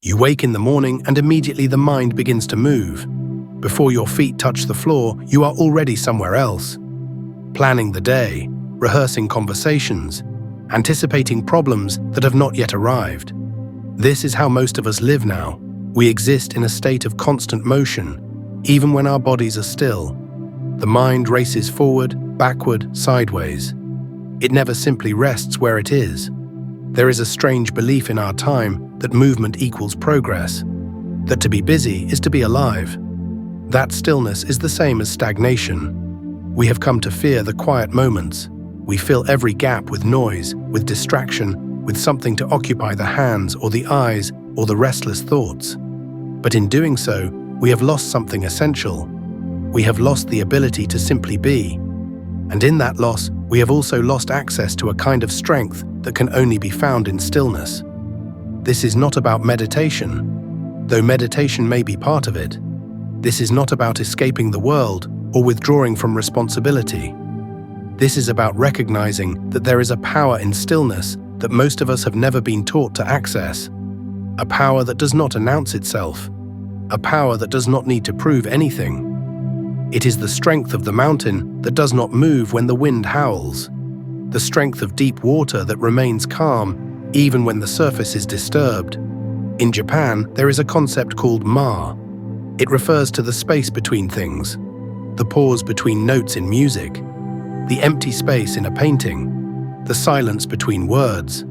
You wake in the morning and immediately the mind begins to move. Before your feet touch the floor, you are already somewhere else. Planning the day, rehearsing conversations, anticipating problems that have not yet arrived. This is how most of us live now. We exist in a state of constant motion, even when our bodies are still. The mind races forward, backward, sideways. It never simply rests where it is. There is a strange belief in our time that movement equals progress, that to be busy is to be alive. That stillness is the same as stagnation. We have come to fear the quiet moments. We fill every gap with noise, with distraction, with something to occupy the hands or the eyes or the restless thoughts. But in doing so, we have lost something essential. We have lost the ability to simply be. And in that loss, we have also lost access to a kind of strength that can only be found in stillness. This is not about meditation, though meditation may be part of it. This is not about escaping the world or withdrawing from responsibility. This is about recognizing that there is a power in stillness that most of us have never been taught to access. A power that does not announce itself. A power that does not need to prove anything. It is the strength of the mountain that does not move when the wind howls. The strength of deep water that remains calm even when the surface is disturbed. In Japan, there is a concept called ma. It refers to the space between things, the pause between notes in music, the empty space in a painting, the silence between words.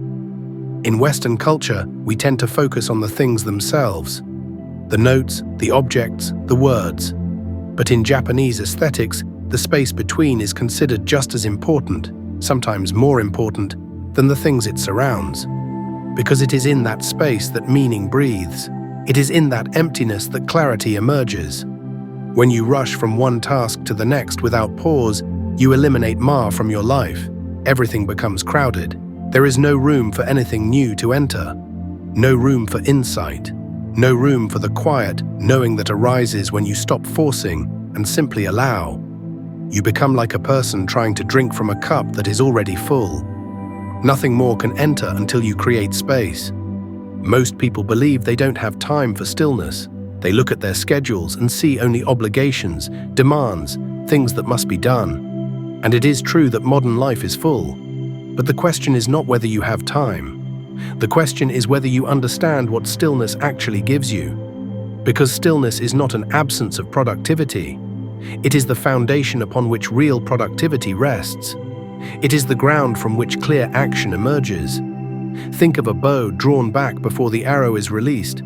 In Western culture, we tend to focus on the things themselves, the notes, the objects, the words. But in Japanese aesthetics, the space between is considered just as important, sometimes more important, than the things it surrounds. Because it is in that space that meaning breathes. It is in that emptiness that clarity emerges. When you rush from one task to the next without pause, you eliminate ma from your life. Everything becomes crowded. There is no room for anything new to enter. No room for insight. No room for the quiet, knowing that arises when you stop forcing and simply allow. You become like a person trying to drink from a cup that is already full. Nothing more can enter until you create space. Most people believe they don't have time for stillness. They look at their schedules and see only obligations, demands, things that must be done. And it is true that modern life is full. But the question is not whether you have time. The question is whether you understand what stillness actually gives you. Because stillness is not an absence of productivity. It is the foundation upon which real productivity rests. It is the ground from which clear action emerges. Think of a bow drawn back before the arrow is released.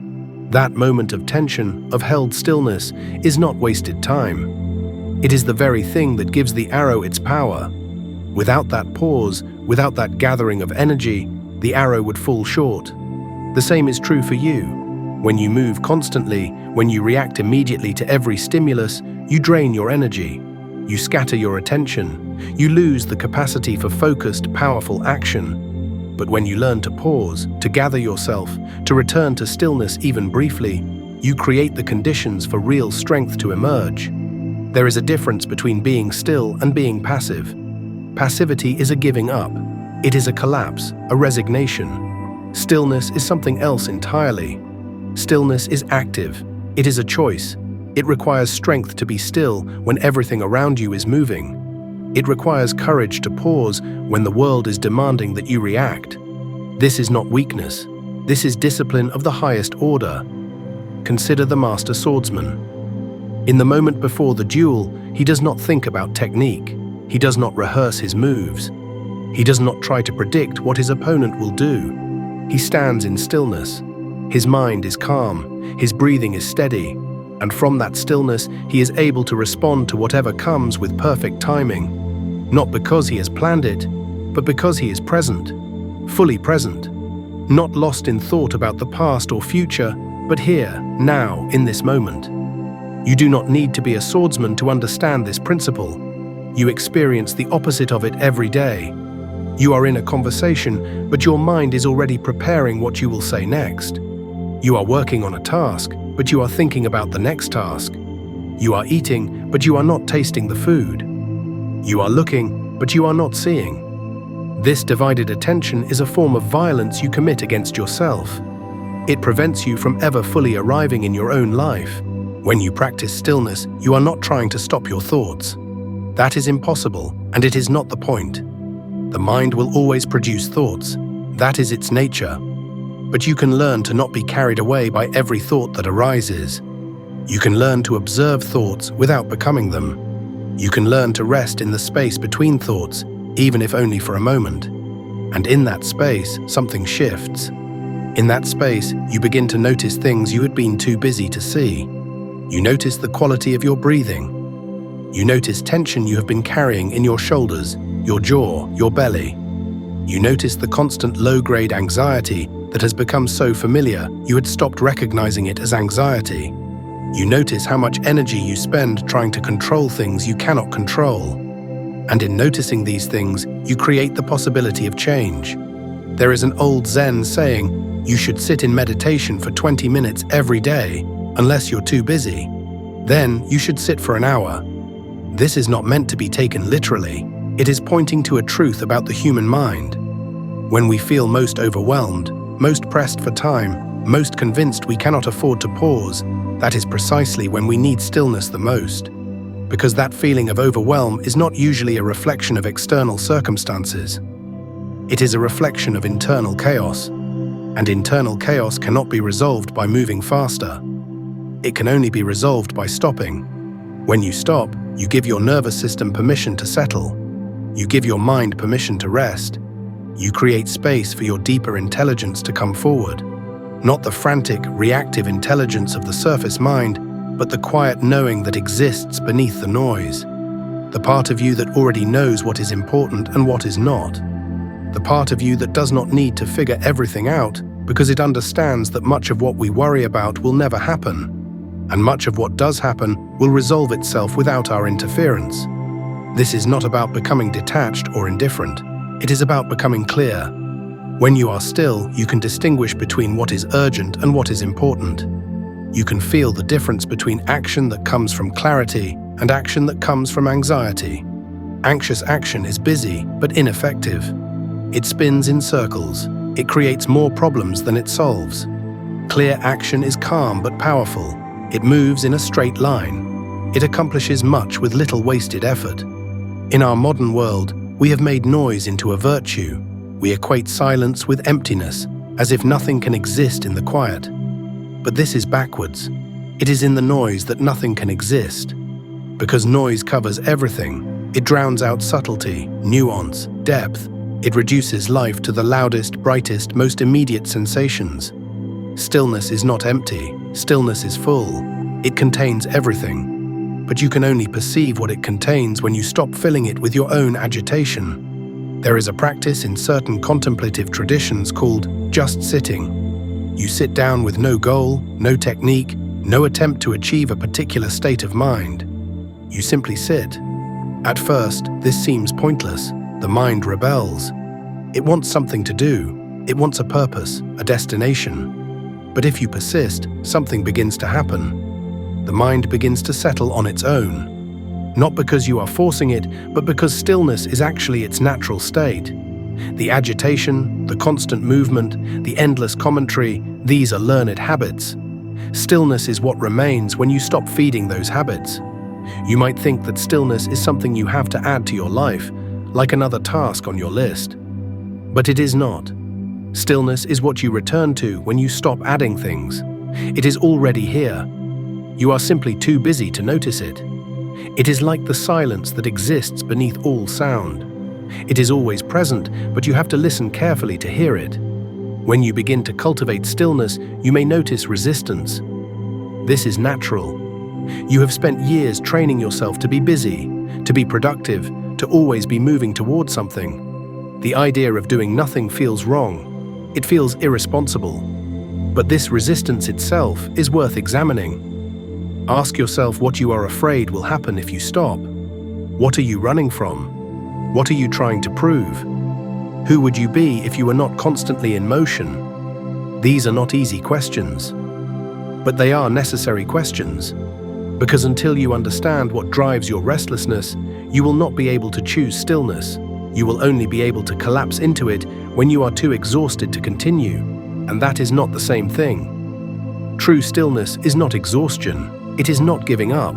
That moment of tension, of held stillness, is not wasted time. It is the very thing that gives the arrow its power. Without that pause, without that gathering of energy, the arrow would fall short. The same is true for you. When you move constantly, when you react immediately to every stimulus, you drain your energy. You scatter your attention. You lose the capacity for focused, powerful action. But when you learn to pause, to gather yourself, to return to stillness even briefly, you create the conditions for real strength to emerge. There is a difference between being still and being passive. Passivity is a giving up. It is a collapse, a resignation. Stillness is something else entirely. Stillness is active. It is a choice. It requires strength to be still when everything around you is moving. It requires courage to pause when the world is demanding that you react. This is not weakness. This is discipline of the highest order. Consider the master swordsman. In the moment before the duel, he does not think about technique. He does not rehearse his moves. He does not try to predict what his opponent will do. He stands in stillness. His mind is calm. His breathing is steady. And from that stillness, he is able to respond to whatever comes with perfect timing. Not because he has planned it, but because he is present, fully present. Not lost in thought about the past or future, but here, now, in this moment. You do not need to be a swordsman to understand this principle. You experience the opposite of it every day. You are in a conversation, but your mind is already preparing what you will say next. You are working on a task, but you are thinking about the next task. You are eating, but you are not tasting the food. You are looking, but you are not seeing. This divided attention is a form of violence you commit against yourself. It prevents you from ever fully arriving in your own life. When you practice stillness, you are not trying to stop your thoughts. That is impossible, and it is not the point. The mind will always produce thoughts. That is its nature. But you can learn to not be carried away by every thought that arises. You can learn to observe thoughts without becoming them. You can learn to rest in the space between thoughts, even if only for a moment. And in that space, something shifts. In that space, you begin to notice things you had been too busy to see. You notice the quality of your breathing. You notice tension you have been carrying in your shoulders, your jaw, your belly. You notice the constant low-grade anxiety that has become so familiar you had stopped recognizing it as anxiety. You notice how much energy you spend trying to control things you cannot control. And in noticing these things, you create the possibility of change. There is an old Zen saying, you should sit in meditation for 20 minutes every day, unless you're too busy. Then you should sit for an hour. This is not meant to be taken literally. It is pointing to a truth about the human mind. When we feel most overwhelmed, most pressed for time, most convinced we cannot afford to pause, that is precisely when we need stillness the most. Because that feeling of overwhelm is not usually a reflection of external circumstances. It is a reflection of internal chaos. And internal chaos cannot be resolved by moving faster. It can only be resolved by stopping. When you stop, you give your nervous system permission to settle. You give your mind permission to rest. You create space for your deeper intelligence to come forward. Not the frantic, reactive intelligence of the surface mind, but the quiet knowing that exists beneath the noise. The part of you that already knows what is important and what is not. The part of you that does not need to figure everything out because it understands that much of what we worry about will never happen, and much of what does happen will resolve itself without our interference. This is not about becoming detached or indifferent. It is about becoming clear. When you are still, you can distinguish between what is urgent and what is important. You can feel the difference between action that comes from clarity and action that comes from anxiety. Anxious action is busy but ineffective. It spins in circles. It creates more problems than it solves. Clear action is calm but powerful. It moves in a straight line. It accomplishes much with little wasted effort. In our modern world, we have made noise into a virtue. We equate silence with emptiness, as if nothing can exist in the quiet. But this is backwards. It is in the noise that nothing can exist. Because noise covers everything, it drowns out subtlety, nuance, depth. It reduces life to the loudest, brightest, most immediate sensations. Stillness is not empty. Stillness is full. It contains everything. But you can only perceive what it contains when you stop filling it with your own agitation. There is a practice in certain contemplative traditions called just sitting. You sit down with no goal, no technique, no attempt to achieve a particular state of mind. You simply sit. At first, this seems pointless. The mind rebels. It wants something to do. It wants a purpose, a destination. But if you persist, something begins to happen. The mind begins to settle on its own. Not because you are forcing it, but because stillness is actually its natural state. The agitation, the constant movement, the endless commentary, these are learned habits. Stillness is what remains when you stop feeding those habits. You might think that stillness is something you have to add to your life, like another task on your list. But it is not. Stillness is what you return to when you stop adding things. It is already here. You are simply too busy to notice it. It is like the silence that exists beneath all sound. It is always present, but you have to listen carefully to hear it. When you begin to cultivate stillness, you may notice resistance. This is natural. You have spent years training yourself to be busy, to be productive, to always be moving towards something. The idea of doing nothing feels wrong. It feels irresponsible. But this resistance itself is worth examining. Ask yourself what you are afraid will happen if you stop. What are you running from? What are you trying to prove? Who would you be if you were not constantly in motion? These are not easy questions. But they are necessary questions. Because until you understand what drives your restlessness, you will not be able to choose stillness. You will only be able to collapse into it when you are too exhausted to continue. and that is not the same thing. True stillness is not exhaustion. It is not giving up.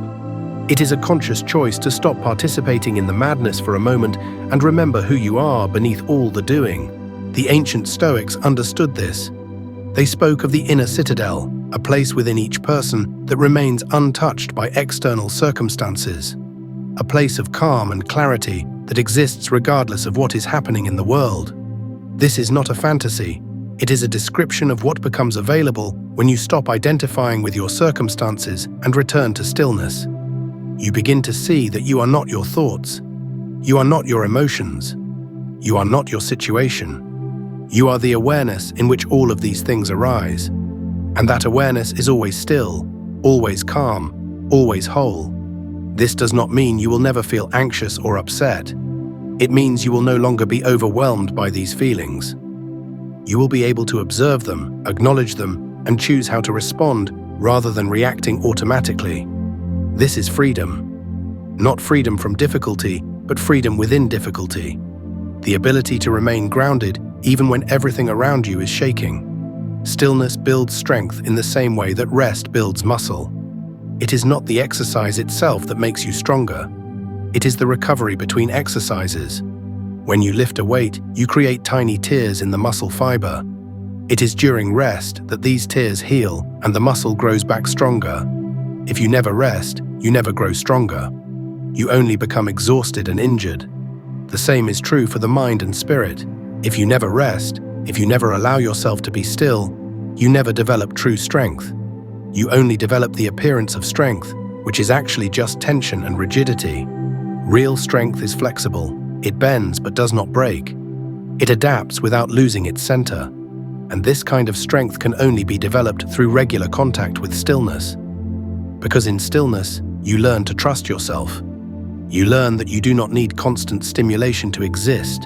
It is a conscious choice to stop participating in the madness for a moment and remember who you are beneath all the doing. The ancient Stoics understood this. They spoke of the inner citadel, a place within each person that remains untouched by external circumstances. A place of calm and clarity that exists regardless of what is happening in the world. This is not a fantasy. It is a description of what becomes available when you stop identifying with your circumstances and return to stillness. You begin to see that you are not your thoughts. You are not your emotions. You are not your situation. You are the awareness in which all of these things arise. And that awareness is always still, always calm, always whole. This does not mean you will never feel anxious or upset. It means you will no longer be overwhelmed by these feelings. You will be able to observe them, acknowledge them, and choose how to respond rather than reacting automatically. This is freedom. Not freedom from difficulty, but freedom within difficulty. The ability to remain grounded even when everything around you is shaking. Stillness builds strength in the same way that rest builds muscle. It is not the exercise itself that makes you stronger. It is the recovery between exercises. When you lift a weight, you create tiny tears in the muscle fiber. It is during rest that these tears heal and the muscle grows back stronger. If you never rest, you never grow stronger. You only become exhausted and injured. The same is true for the mind and spirit. If you never rest, if you never allow yourself to be still, you never develop true strength. You only develop the appearance of strength, which is actually just tension and rigidity. Real strength is flexible. It bends but does not break. It adapts without losing its center. And this kind of strength can only be developed through regular contact with stillness. Because in stillness, you learn to trust yourself. You learn that you do not need constant stimulation to exist.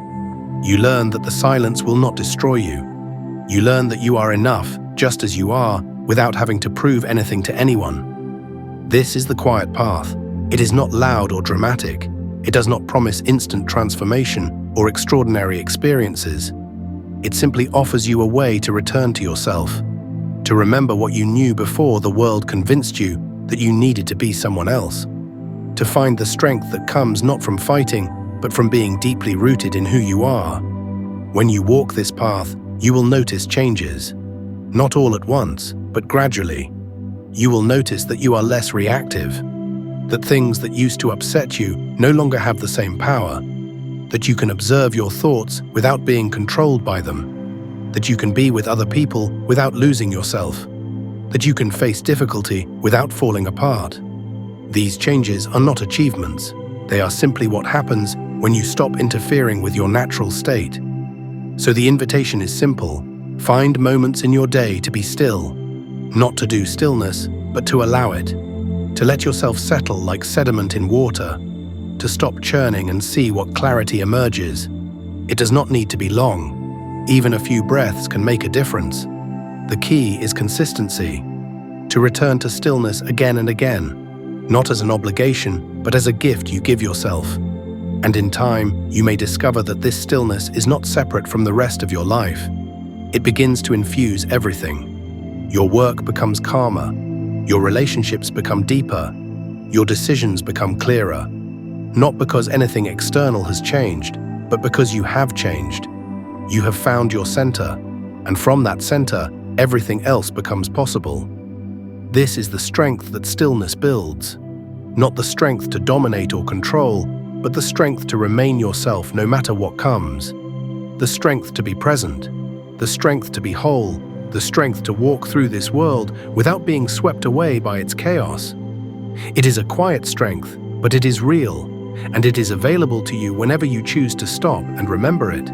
You learn that the silence will not destroy you. You learn that you are enough, just as you are, without having to prove anything to anyone. This is the quiet path. It is not loud or dramatic. It does not promise instant transformation or extraordinary experiences. It simply offers you a way to return to yourself, to remember what you knew before the world convinced you that you needed to be someone else, to find the strength that comes not from fighting, but from being deeply rooted in who you are. When you walk this path, you will notice changes. Not all at once, but gradually. You will notice that you are less reactive, that things that used to upset you no longer have the same power, that you can observe your thoughts without being controlled by them, that you can be with other people without losing yourself, that you can face difficulty without falling apart. These changes are not achievements. They are simply what happens when you stop interfering with your natural state. So the invitation is simple. Find moments in your day to be still, not to do stillness, but to allow it, to let yourself settle like sediment in water, to stop churning and see what clarity emerges. It does not need to be long. Even a few breaths can make a difference. The key is consistency, to return to stillness again and again, not as an obligation, but as a gift you give yourself. And in time, you may discover that this stillness is not separate from the rest of your life. It begins to infuse everything. Your work becomes calmer, your relationships become deeper, your decisions become clearer. Not because anything external has changed, but because you have changed. You have found your center, and from that center, everything else becomes possible. This is the strength that stillness builds. Not the strength to dominate or control, but the strength to remain yourself no matter what comes. The strength to be present, the strength to be whole, the strength to walk through this world without being swept away by its chaos. It is a quiet strength, but it is real, and it is available to you whenever you choose to stop and remember it.